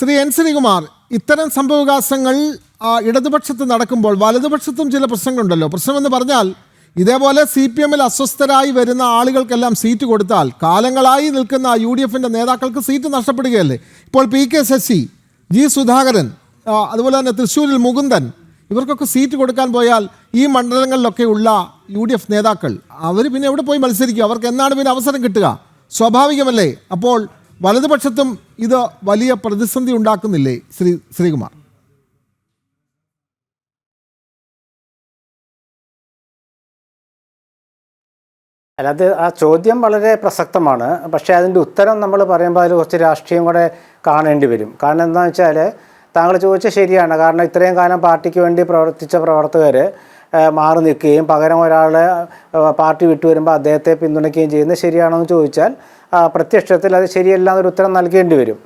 Shri N Sreekumar, ഇത്തരം സംഭവവികാസങ്ങൾ ഇടതുപക്ഷത്ത് നടക്കുമ്പോൾ വലതുപക്ഷത്തും ചില പ്രശ്നങ്ങളുണ്ടല്ലോ. പ്രശ്നമെന്ന് പറഞ്ഞാൽ ഇതേപോലെ CPM-ൽ അസ്വസ്ഥരായി വരുന്ന ആളുകൾക്കെല്ലാം സീറ്റ് കൊടുത്താൽ കാലങ്ങളായി നിൽക്കുന്ന UDF-ന്റെ നേതാക്കൾക്ക് സീറ്റ് നഷ്ടപ്പെടുകയല്ലേ. ഇപ്പോൾ PK ശശി, G സുധാകരൻ, അതുപോലെ തന്നെ തൃശ്ശൂരിൽ മുകുന്ദൻ, ഇവർക്കൊക്കെ സീറ്റ് കൊടുക്കാൻ പോയാൽ ഈ മണ്ഡലങ്ങളിലൊക്കെ ഉള്ള UDF നേതാക്കൾ അവർ പിന്നെ എവിടെ പോയി മത്സരിക്കുക? അവർക്ക് എന്നാണ് പിന്നെ അവസരം കിട്ടുക? സ്വാഭാവികമല്ലേ? അപ്പോൾ വലതുപക്ഷത്തും ഇത് വലിയ പ്രതിസന്ധി ഉണ്ടാക്കുന്നില്ലേ ശ്രീകുമാർ? അല്ലാതെ ആ ചോദ്യം വളരെ പ്രസക്തമാണ്. പക്ഷേ അതിൻ്റെ ഉത്തരം നമ്മൾ പറയുമ്പോൾ അതിൽ കുറച്ച് രാഷ്ട്രീയം കൂടെ കാണേണ്ടി വരും. കാരണം എന്താണെന്ന് വെച്ചാൽ താങ്കൾ ചോദിച്ചാൽ ശരിയാണ്. കാരണം ഇത്രയും കാലം പാർട്ടിക്ക് വേണ്ടി പ്രവർത്തിച്ച പ്രവർത്തകർ മാറി നിൽക്കുകയും പകരം ഒരാൾ പാർട്ടി വിട്ടു വരുമ്പോൾ അദ്ദേഹത്തെ പിന്തുണയ്ക്കുകയും ചെയ്യുന്നത് ശരിയാണോ എന്ന് ചോദിച്ചാൽ പ്രത്യക്ഷത്തിൽ അത് ശരിയല്ല എന്നൊരു ഉത്തരം നൽകേണ്ടി വരും.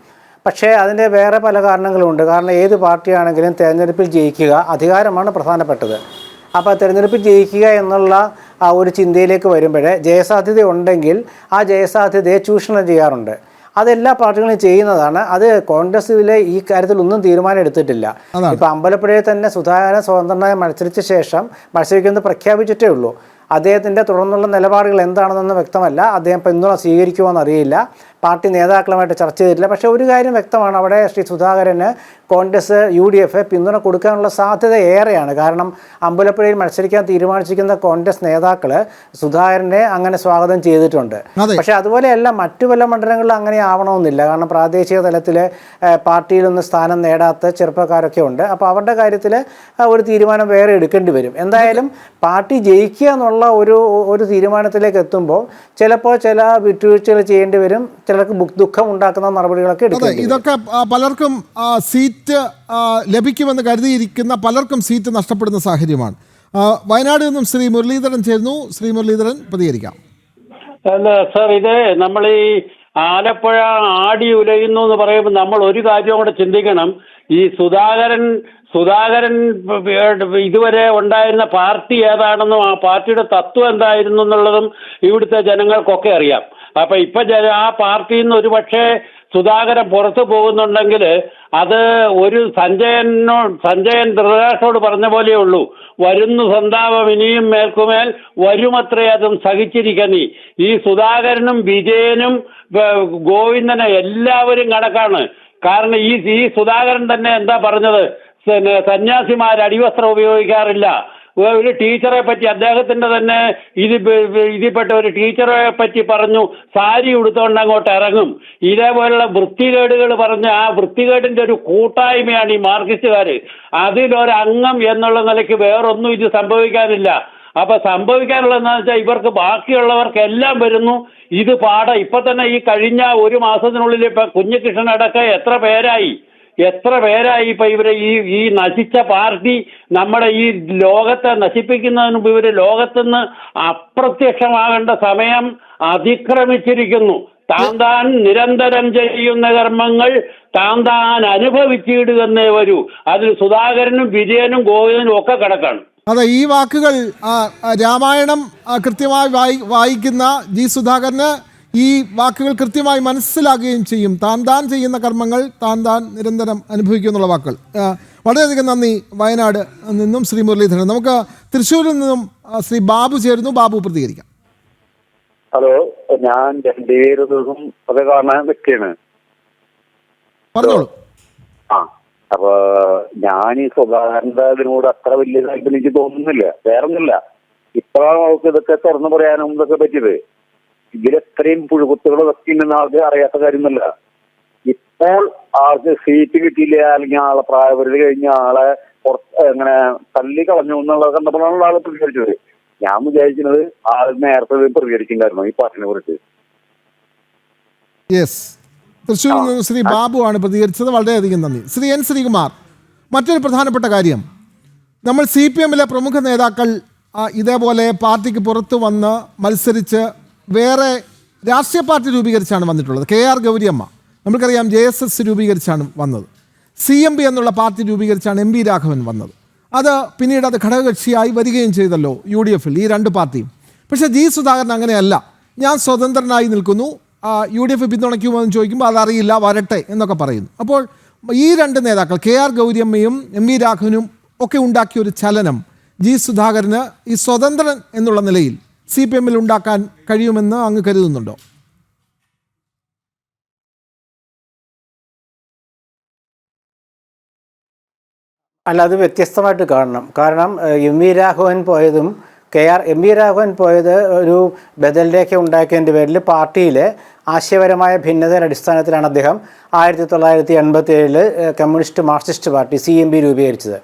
പക്ഷേ അതിൻ്റെ വേറെ പല കാരണങ്ങളുമുണ്ട്. കാരണം ഏത് പാർട്ടിയാണെങ്കിലും തിരഞ്ഞെടുപ്പിൽ ജയിക്കുക, അധികാരമാണ് പ്രധാനപ്പെട്ടത്. അപ്പോൾ തിരഞ്ഞെടുപ്പിൽ ജയിക്കുക എന്നുള്ള ആ ഒരു ചിന്തയിലേക്ക് വരുമ്പോഴേ ജയസാധ്യത ഉണ്ടെങ്കിൽ ആ ജയസാധ്യതയെ ചൂഷണം ചെയ്യാറുണ്ട്. അതെല്ലാ പാർട്ടികളും ചെയ്യുന്നതാണ്. അത് കോൺഗ്രസിലെ ഈ കാര്യത്തിൽ ഒന്നും തീരുമാനം എടുത്തിട്ടില്ല. ഇപ്പം അമ്പലപ്പുഴയിൽ തന്നെ സുധാകരൻ സ്വതന്ത്രനായി മത്സരിച്ച ശേഷം മത്സരിക്കുന്നത് പ്രഖ്യാപിച്ചിട്ടേ ഉള്ളൂ. അദ്ദേഹത്തിൻ്റെ തുടർന്നുള്ള നിലപാടുകൾ എന്താണെന്നൊന്നും വ്യക്തമല്ല. അദ്ദേഹം പിന്തുണ സ്വീകരിക്കുമോയെന്ന് അറിയില്ല. പാർട്ടി നേതാക്കളുമായിട്ട് ചർച്ച ചെയ്തിട്ടില്ല. പക്ഷേ ഒരു കാര്യം വ്യക്തമാണ്, അവിടെ ശ്രീ സുധാകരന് കോൺഗ്രസ് UDF പിന്തുണ കൊടുക്കാനുള്ള സാധ്യത ഏറെയാണ്. കാരണം അമ്പലപ്പുഴയിൽ മത്സരിക്കാൻ തീരുമാനിച്ചിരിക്കുന്ന കോൺഗ്രസ് നേതാക്കൾ സുധാകരനെ അങ്ങനെ സ്വാഗതം ചെയ്തിട്ടുണ്ട്. പക്ഷേ അതുപോലെയല്ല മറ്റു പല മണ്ഡലങ്ങളിലും അങ്ങനെ ആവണമെന്നില്ല. കാരണം പ്രാദേശിക തലത്തിൽ പാർട്ടിയിലൊന്നും സ്ഥാനം നേടാത്ത ചെറുപ്പക്കാരൊക്കെ ഉണ്ട്. അപ്പോൾ അവരുടെ കാര്യത്തിൽ ഒരു തീരുമാനം വേറെ എടുക്കേണ്ടി വരും. എന്തായാലും പാർട്ടി ജയിക്കുക എന്നുള്ള ഒരു തീരുമാനത്തിലേക്ക് എത്തുമ്പോൾ ചിലപ്പോൾ ചില വിട്ടുവീഴ്ചകൾ ചെയ്യേണ്ടി വരും. ചിലർക്ക് ദുഃഖം ഉണ്ടാക്കുന്ന നടപടികളൊക്കെ എടുക്കും. ഇതൊക്കെ പലർക്കും സീറ്റ് ലഭിക്കുമെന്ന് കരുതിയിരിക്കുന്ന പലർക്കും സീറ്റ് നഷ്ടപ്പെടുന്ന സാഹചര്യമാണ്. വയനാട് നിന്നും ശ്രീ മുരളീധരൻ ചേരുന്നു. ശ്രീ മുരളീധരൻ, പ്രതികരിക്കാം. അല്ല സാർ, ഇത് നമ്മൾ ഈ ആലപ്പുഴ ആടി ഉലയുന്നു എന്ന് പറയുമ്പോൾ നമ്മൾ ഒരു കാര്യം കൂടെ ചിന്തിക്കണം. ഈ സുധാകരൻ ഇതുവരെ ഉണ്ടായിരുന്ന പാർട്ടി ഏതാണെന്നും ആ പാർട്ടിയുടെ തത്വം എന്തായിരുന്നു എന്നുള്ളതും ഇവിടുത്തെ ജനങ്ങൾക്കൊക്കെ അറിയാം. അപ്പൊ ഇപ്പൊ ആ പാർട്ടിയിൽ നിന്ന് ഒരു പക്ഷേ സുധാകരൻ പുറത്തു പോകുന്നുണ്ടെങ്കിൽ അത് ഒരു സഞ്ജയൻ ധൃതരാഷ്ട്രോട് പറഞ്ഞ പോലെയേ ഉള്ളൂ. വരുന്നു സന്താപം ഇനിയും മേൽക്കുമേൽ വരുമത്രേ അതും സഹിച്ചിരിക്ക നീ. ഈ സുധാകരനും വിജയനും ഗോവിന്ദനും എല്ലാവരും കണക്കാണ്. കാരണം ഈ സുധാകരൻ തന്നെ എന്താ പറഞ്ഞത്? സന്യാസിമാർ അടിവസ്ത്രം ഉപയോഗിക്കാറില്ല. ഒരു ടീച്ചറെ പറ്റി, അദ്ദേഹത്തിന്റെ തന്നെ ഇതിൽപ്പെട്ട ഒരു ടീച്ചറെ പറ്റി പറഞ്ഞു, സാരി ഉടുത്തുകൊണ്ട് അങ്ങോട്ട് ഇറങ്ങും. ഇതേപോലുള്ള വൃത്തികേടുകൾ പറഞ്ഞ ആ വൃത്തികേടിന്റെ ഒരു കൂട്ടായ്മയാണ് ഈ മാർക്സിസ്റ്റുകാർ. അതിലൊരംഗം എന്നുള്ള നിലയ്ക്ക് വേറൊന്നും ഇത് സംഭവിക്കാനില്ല. അപ്പൊ സംഭവിക്കാനുള്ളതെന്ന് വെച്ചാൽ ഇവർക്ക് ബാക്കിയുള്ളവർക്കെല്ലാം വരുന്നു. ഇത് ഇപ്പൊ തന്നെ ഈ കഴിഞ്ഞ ഒരു മാസത്തിനുള്ളിൽ ഇപ്പൊ കുഞ്ഞികൃഷ്ണനടക്കം എത്ര പേരായി ഇപ്പൊ ഇവരെ ഈ നശിച്ച പാർട്ടി നമ്മുടെ ഈ ലോകത്തെ നശിപ്പിക്കുന്നതിന് മുമ്പ് ഇവര് ലോകത്തുനിന്ന് അപ്രത്യക്ഷമാകേണ്ട സമയം അതിക്രമിച്ചിരിക്കുന്നു. താൻ നിരന്തരം ചെയ്യുന്ന കർമ്മങ്ങൾ താൻ അനുഭവിച്ചിടുകന്നേ വരൂ. അതിൽ സുധാകരനും വിജയനും ഗോവിന്ദനും ഒക്കെ കിടക്കാണ്. അതെ, ഈ വാക്കുകൾ രാമായണം കൃത്യമായി വായിക്കുന്ന G സുധാകരന് ഈ വാക്കുകൾ കൃത്യമായി മനസ്സിലാക്കുകയും ചെയ്യും. താൻ ചെയ്യുന്ന കർമ്മങ്ങൾ താൻ നിരന്തരം അനുഭവിക്കും എന്നുള്ള വാക്കുകൾ. വളരെയധികം നന്ദി. വയനാട് നിന്നും ശ്രീ മുരളീധരൻ. നമുക്ക് തൃശ്ശൂരിൽ നിന്നും ശ്രീ ബാബു ചേരുന്നു. ബാബു, പ്രതികരിക്കാം. ഹലോ, ഞാൻ ദിവസം അത് കാണാൻ നിൽക്കുകയാണ്. പറഞ്ഞോളൂ. അപ്പൊ ഞാൻ ഈ സ്വകാര്യത ഇതിനോട് അത്ര വലിയ താല്പര്യം എനിക്ക് തോന്നുന്നില്ല. വേറൊന്നുമില്ല, ഇപ്പോഴാണ് നമുക്ക് ഇതൊക്കെ തുറന്നു പറയാനും ഇതൊക്കെ പറ്റിയത്. ഇതിലെത്രയും പുഴുകുത്തുകൾ ഒക്കെ ഉണ്ടെന്ന് ആൾക്ക് അറിയാത്ത കാര്യമൊന്നുമല്ല. ഇപ്പോൾ ആൾക്ക് സീറ്റ് കിട്ടിയില്ല, അല്ലെങ്കിൽ ആളെ പ്രായപരിധി കഴിഞ്ഞ ആളെ അങ്ങനെ തല്ലി കളഞ്ഞു എന്നുള്ളത് കണ്ടപ്പോഴാണ് ആള് പ്രതികരിച്ചത്. ഞാൻ വിചാരിക്കുന്നത് ആൾ നേരത്തെ പ്രതികരിക്കുന്നുണ്ടായിരുന്നു ഈ പാർട്ടിനെ കുറിച്ച്. യെസ്, തൃശ്ശൂരിൽ നിന്ന് ശ്രീ ബാബു ആണ് പ്രതികരിച്ചത്. വളരെയധികം നന്ദി. ശ്രീ എൻ ശ്രീകുമാർ, മറ്റൊരു പ്രധാനപ്പെട്ട കാര്യം, നമ്മൾ CPM-ലെ പ്രമുഖ നേതാക്കൾ ഇതേപോലെ പാർട്ടിക്ക് പുറത്തു വന്ന് മത്സരിച്ച് വേറെ രാഷ്ട്രീയ പാർട്ടി രൂപീകരിച്ചാണ് വന്നിട്ടുള്ളത്. KR ഗൗരിയമ്മ, നമുക്കറിയാം, JSS രൂപീകരിച്ചാണ് വന്നത്. CMP എന്നുള്ള പാർട്ടി രൂപീകരിച്ചാണ് MP രാഘവൻ വന്നത്. പിന്നീട് അത് ഘടകകക്ഷിയായി വരികയും ചെയ്തല്ലോ UDF-ൽ, ഈ രണ്ട് പാർട്ടിയും. പക്ഷേ G സുധാകരൻ അങ്ങനെയല്ല. ഞാൻ സ്വതന്ത്രനായി നിൽക്കുന്നു, UDF പിന്തുണയ്ക്കുമോ എന്ന് ചോദിക്കുമ്പോൾ അതറിയില്ല, വരട്ടെ എന്നൊക്കെ പറയുന്നു. അപ്പോൾ ഈ രണ്ട് നേതാക്കൾ KR ഗൗരിയമ്മയും MV രാഘവനും ഒക്കെ ഉണ്ടാക്കിയ ഒരു ചലനം G സുധാകരന് ഈ സ്വതന്ത്രൻ എന്നുള്ള നിലയിൽ CPM-ൽ ഉണ്ടാക്കാൻ കഴിയുമെന്ന് അങ്ങ് കരുതുന്നുണ്ടോ? അല്ല, അത് വ്യത്യസ്തമായിട്ട് കാണണം. കാരണം MV രാഘവൻ പോയതും MV രാഘവൻ പോയത് ഒരു ബദൽ രേഖ ഉണ്ടാക്കിയതിൻ്റെ പേരിൽ പാർട്ടിയിലെ ആശയപരമായ ഭിന്നതയുടെ അടിസ്ഥാനത്തിലാണ് അദ്ദേഹം 1987 കമ്മ്യൂണിസ്റ്റ് മാർക്സിസ്റ്റ് പാർട്ടി CMP രൂപീകരിച്ചത്.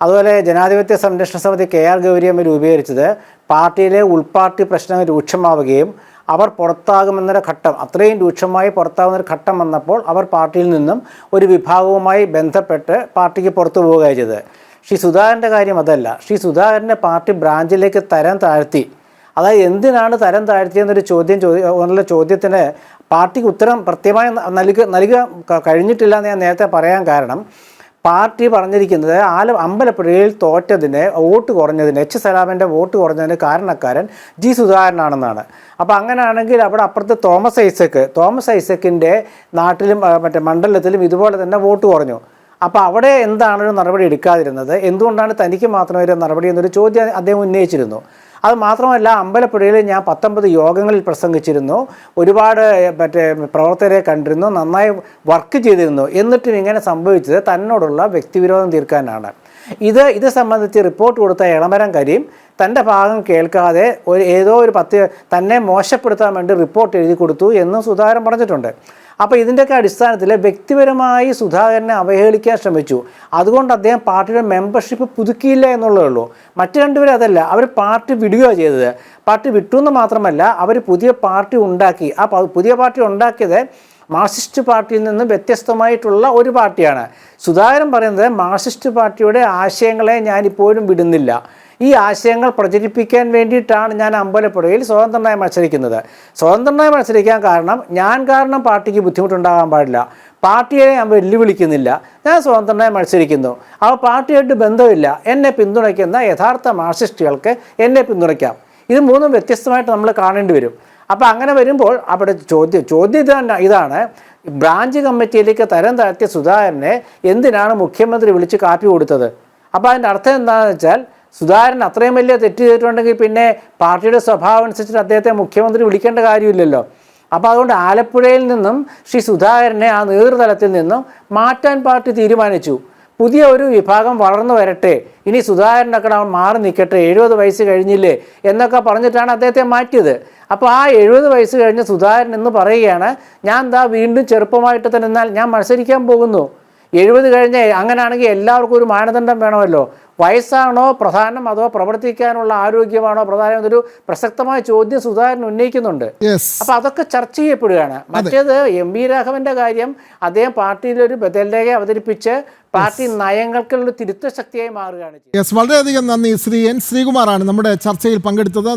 അതുപോലെ ജനാധിപത്യ സംരക്ഷണ സമിതി KR ഗൗരിയമ്മ രൂപീകരിച്ചത് പാർട്ടിയിലെ ഉൾപാർട്ടി പ്രശ്നങ്ങൾ രൂക്ഷമാവുകയും അവർ പുറത്താകുമെന്നൊരു ഘട്ടം, അത്രയും രൂക്ഷമായി പുറത്താകുന്നൊരു ഘട്ടം വന്നപ്പോൾ അവർ പാർട്ടിയിൽ നിന്നും ഒരു വിഭാഗവുമായി ബന്ധപ്പെട്ട് പാർട്ടിക്ക് പുറത്തു പോവുകയാണ് ചെയ്തത്. ശ്രീ സുധാകരൻ്റെ കാര്യം അതല്ല. ശ്രീ സുധാകരൻ്റെ പാർട്ടി ബ്രാഞ്ചിലേക്ക് തരം താഴ്ത്തി. അതായത് എന്തിനാണ് തരം താഴ്ത്തിയെന്നൊരു ചോദ്യത്തിന് പാർട്ടിക്ക് ഉത്തരം കൃത്യമായി നൽകുക കഴിഞ്ഞിട്ടില്ല എന്ന് ഞാൻ നേരത്തെ പറയാൻ കാരണം, പാർട്ടി പറഞ്ഞിരിക്കുന്നത് അമ്പലപ്പുഴയിൽ തോറ്റതിന് വോട്ട് കുറഞ്ഞതിന് സലാമിൻ്റെ വോട്ട് കുറഞ്ഞതിന് കാരണക്കാരൻ G സുധാകരനാണെന്നാണ്. അപ്പോൾ അങ്ങനെയാണെങ്കിൽ അവിടെ അപ്പുറത്ത് തോമസ് ഐസക്കിൻ്റെ നാട്ടിലും മറ്റേ മണ്ഡലത്തിലും ഇതുപോലെ തന്നെ വോട്ട് കുറഞ്ഞു. അപ്പോൾ അവിടെ എന്താണ് ഒരു നടപടി എടുക്കാതിരുന്നത്? എന്തുകൊണ്ടാണ് തനിക്ക് മാത്രം ഒരു നടപടി എന്നൊരു ചോദ്യം അദ്ദേഹം ഉന്നയിച്ചിരുന്നു. അത് മാത്രമല്ല, അമ്പലപ്പുഴയിൽ ഞാൻ 19 യോഗങ്ങളിൽ പ്രസംഗിച്ചിരുന്നു, ഒരുപാട് പ്രവർത്തകരെ കണ്ടിരുന്നു, നന്നായി വർക്ക് ചെയ്തിരുന്നു. എന്നിട്ടും ഇങ്ങനെ സംഭവിച്ചത് തന്നോടുള്ള വ്യക്തിവിരോധം തീർക്കാനാണ്. ഇത് സംബന്ധിച്ച് റിപ്പോർട്ട് കൊടുത്ത എളമരം കരീം തൻ്റെ ഭാഗം കേൾക്കാതെ ഏതോ ഒരു തന്നെ മോശപ്പെടുത്താൻ വേണ്ടി റിപ്പോർട്ട് എഴുതി കൊടുത്തു എന്നും സുധാകരൻ പറഞ്ഞിട്ടുണ്ട്. അപ്പോൾ ഇതിൻ്റെയൊക്കെ അടിസ്ഥാനത്തിൽ വ്യക്തിപരമായി സുധാകരനെ അവഹേളിക്കാൻ ശ്രമിച്ചു. അതുകൊണ്ട് അദ്ദേഹം പാർട്ടിയുടെ മെമ്പർഷിപ്പ് പുതുക്കിയില്ല എന്നുള്ളതേ ഉള്ളൂ. മറ്റു രണ്ടുപേരും അതല്ല, അവർ പാർട്ടി വിടുകയാണ് ചെയ്തത്. പാർട്ടി വിട്ടുവെന്ന് മാത്രമല്ല, അവർ പുതിയ പാർട്ടി ഉണ്ടാക്കി. ആ പുതിയ പാർട്ടി ഉണ്ടാക്കിയത് മാർക്സിസ്റ്റ് പാർട്ടിയിൽ നിന്ന് വ്യത്യസ്തമായിട്ടുള്ള ഒരു പാർട്ടിയാണ്. സുധാകരൻ പറയുന്നത് മാർക്സിസ്റ്റ് പാർട്ടിയുടെ ആശയങ്ങളെ ഞാനിപ്പോഴും വിടുന്നില്ല, ഈ ആശയങ്ങൾ പ്രചരിപ്പിക്കാൻ വേണ്ടിയിട്ടാണ് ഞാൻ അമ്പലപ്പുഴയിൽ സ്വതന്ത്രനായി മത്സരിക്കുന്നത്. സ്വതന്ത്രനായി മത്സരിക്കാൻ കാരണം പാർട്ടിക്ക് ബുദ്ധിമുട്ടുണ്ടാകാൻ പാടില്ല, പാർട്ടിയെ ഞാൻ വെല്ലുവിളിക്കുന്നില്ല, ഞാൻ സ്വതന്ത്രനായി മത്സരിക്കുന്നു. അപ്പോൾ പാർട്ടിയായിട്ട് ബന്ധമില്ല, എന്നെ പിന്തുണയ്ക്കുന്ന യഥാർത്ഥ മാർക്സിസ്റ്റുകൾക്ക് എന്നെ പിന്തുണയ്ക്കാം. ഇത് മൂന്നും വ്യത്യസ്തമായിട്ട് നമ്മൾ കാണേണ്ടി വരും. അപ്പോൾ അങ്ങനെ വരുമ്പോൾ അവിടെ ചോദ്യം ഇതാണ്, ബ്രാഞ്ച് കമ്മിറ്റിയിലേക്ക് തരം താഴ്ത്തിയ സുധാകരനെ എന്തിനാണ് മുഖ്യമന്ത്രി വിളിച്ച് കാപ്പി കൊടുത്തത്? അപ്പോൾ അതിൻ്റെ അർത്ഥം എന്താണെന്ന് വെച്ചാൽ, സുധാകരൻ അത്രയും വലിയ തെറ്റ് ചെയ്തിട്ടുണ്ടെങ്കിൽ പിന്നെ പാർട്ടിയുടെ സ്വഭാവം അനുസരിച്ചിട്ട് അദ്ദേഹത്തെ മുഖ്യമന്ത്രി വിളിക്കേണ്ട കാര്യമില്ലല്ലോ. അപ്പോൾ അതുകൊണ്ട് ആലപ്പുഴയിൽ നിന്നും ശ്രീ സുധാകരനെ ആ നേതൃതലത്തിൽ നിന്നും മാറ്റാൻ പാർട്ടി തീരുമാനിച്ചു. പുതിയ ഒരു വിഭാഗം വളർന്നു വരട്ടെ, ഇനി സുധാകരനൊക്കെ മാറി നിൽക്കട്ടെ, 70 വയസ്സ് കഴിഞ്ഞില്ലേ എന്നൊക്കെ പറഞ്ഞിട്ടാണ് അദ്ദേഹത്തെ മാറ്റിയത്. അപ്പോൾ ആ 70 വയസ്സ് കഴിഞ്ഞ് സുധാകരൻ എന്ന് പറയുകയാണ്, ഞാൻ വീണ്ടും ചെറുപ്പമായിട്ട് തന്നെ എന്നാൽ ഞാൻ മത്സരിക്കാൻ പോകുന്നു. 70 കഴിഞ്ഞ് അങ്ങനെയാണെങ്കിൽ എല്ലാവർക്കും ഒരു മാനദണ്ഡം വേണമല്ലോ. വയസ്സാണോ പ്രധാനം അതോ പ്രവർത്തിക്കാനുള്ള ആരോഗ്യമാണോ പ്രധാനം എന്നൊരു പ്രസക്തമായ ചോദ്യം സുധാകരൻ ഉന്നയിക്കുന്നുണ്ട്. അപ്പോൾ അതൊക്കെ ചർച്ച ചെയ്യപ്പെടുകയാണ്. മറ്റേത് MV രാഘവന്റെ കാര്യം, അദ്ദേഹം പാർട്ടിയിലൊരു ബദൽരേഖ അവതരിപ്പിച്ച് പാർട്ടി നയങ്ങൾക്കുള്ള തിരുത്ത ശക്തിയായി മാറുകയാണ്. വളരെയധികം നന്ദി. ശ്രീ N. ശ്രീകുമാറാണ് നമ്മുടെ ചർച്ചയിൽ പങ്കെടുത്തത്.